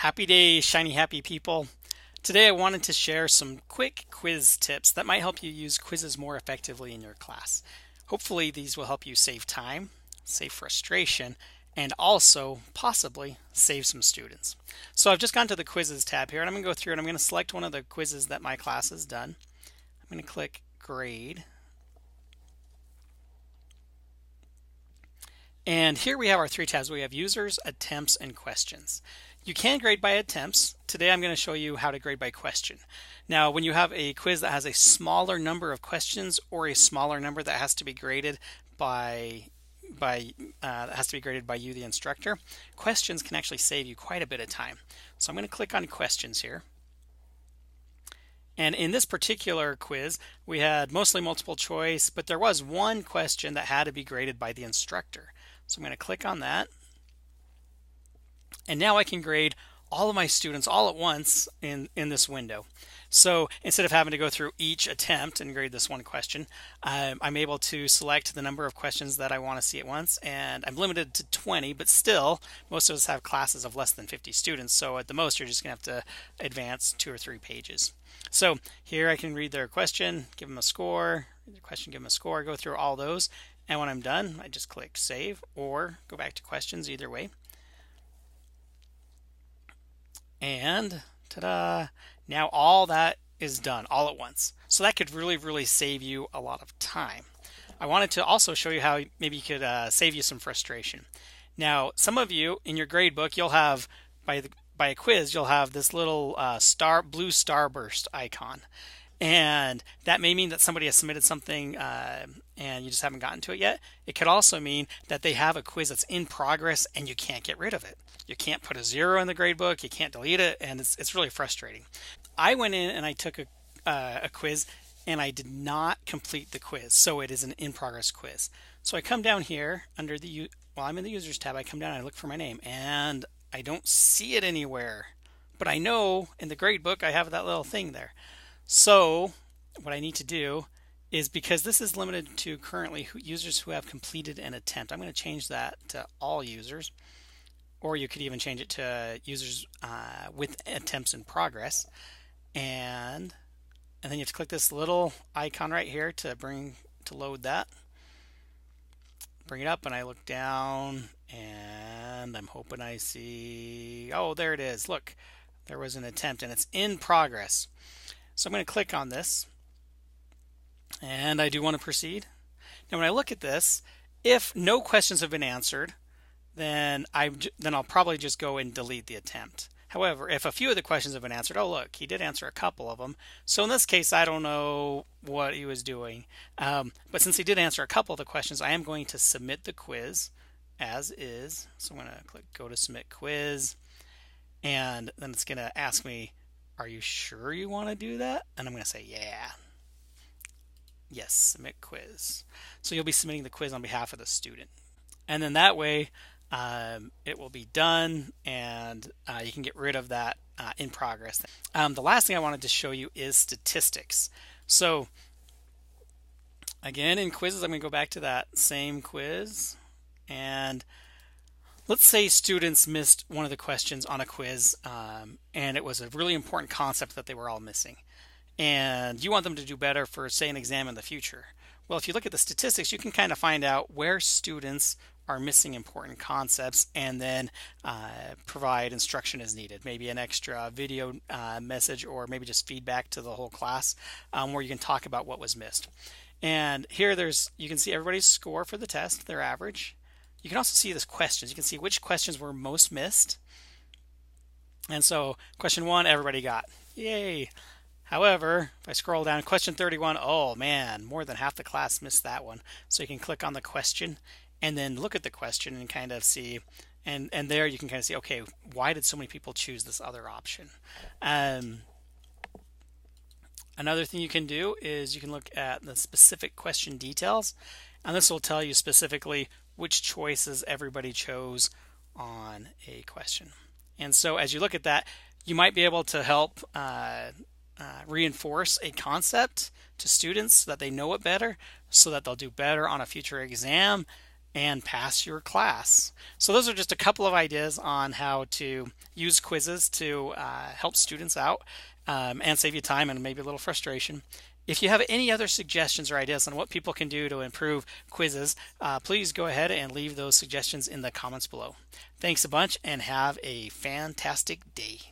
Happy day, shiny happy people. Today I wanted to share some quick quiz tips that might help you use quizzes more effectively in your class. Hopefully these will help you save time, save frustration, and also possibly save some students. So I've just gone to the quizzes tab here and I'm going to go through and I'm going to select one of the quizzes that my class has done. I'm going to click grade. And here we have our three tabs. We have users, attempts, and questions. You can grade by attempts. Today I'm going to show you how to grade by question. Now, when you have a quiz that has a smaller number of questions or a smaller number that has to be graded by you, the instructor, questions can actually save you quite a bit of time. So I'm going to click on questions here. And in this particular quiz, we had mostly multiple choice, but there was one question that had to be graded by the instructor. So I'm going to click on that. And now I can grade all of my students all at once in this window. So instead of having to go through each attempt and grade this one question, I'm able to select the number of questions that I want to see at once. And I'm limited to 20, but still, most of us have classes of less than 50 students. So at the most, you're just going to have to advance 2 or 3 pages. So here I can read their question, give them a score, read their question, give them a score, go through all those. And when I'm done, I just click save or go back to questions, either way. And ta-da! Now all that is done all at once. So that could really save you a lot of time. I wanted to also show you how maybe you could save you some frustration. Now, some of you in your grade book, you'll have by a quiz, you'll have this little blue starburst icon. And that may mean that somebody has submitted something and you just haven't gotten to it yet. It could also mean that they have a quiz that's in progress and you can't get rid of it. You can't put a 0 in the grade book, you can't delete it, and it's really frustrating. I went in and I took a quiz and I did not complete the quiz, so it is an in-progress quiz. So I come down here under while I'm in the users tab, I come down and I look for my name and I don't see it anywhere. But I know in the grade book I have that little thing there. So what I need to do is, because this is limited to currently users who have completed an attempt, I'm going to change that to all users, or you could even change it to users with attempts in progress. And then you have to click this little icon right here to load that. Bring it up and I look down and I'm hoping I see, oh, there it is. Look, there was an attempt and it's in progress. So I'm going to click on this and I do want to proceed. Now when I look at this, if no questions have been answered, then I'll probably just go and delete the attempt. However, if a few of the questions have been answered, oh look, he did answer a couple of them. So in this case, I don't know what he was doing. But since he did answer a couple of the questions, I am going to submit the quiz as is. So I'm going to click go to submit quiz. And then it's going to ask me, are you sure you want to do that? And I'm going to say, yeah. Yes, submit quiz. So you'll be submitting the quiz on behalf of the student. And then that way, it will be done and you can get rid of that in progress. The last thing I wanted to show you is statistics. So again, in quizzes, I'm going to go back to that same quiz. And let's say students missed one of the questions on a quiz and it was a really important concept that they were all missing. And you want them to do better for, say, an exam in the future. Well, if you look at the statistics, you can kind of find out where students are missing important concepts and then provide instruction as needed. Maybe an extra video message or maybe just feedback to the whole class where you can talk about what was missed. And here you can see everybody's score for the test, their average. You can also see this questions. You can see which questions were most missed. And so question 1, everybody got. Yay! However, if I scroll down, question 31, oh man, more than half the class missed that one. So you can click on the question and then look at the question and kind of see, and there you can kind of see, okay, why did so many people choose this other option? Another thing you can do is you can look at the specific question details, and this will tell you specifically which choices everybody chose on a question. And so as you look at that, you might be able to help reinforce a concept to students so that they know it better, so that they'll do better on a future exam. and pass your class. So those are just a couple of ideas on how to use quizzes to help students out and save you time and maybe a little frustration. If you have any other suggestions or ideas on what people can do to improve quizzes, please go ahead and leave those suggestions in the comments below. Thanks a bunch and have a fantastic day.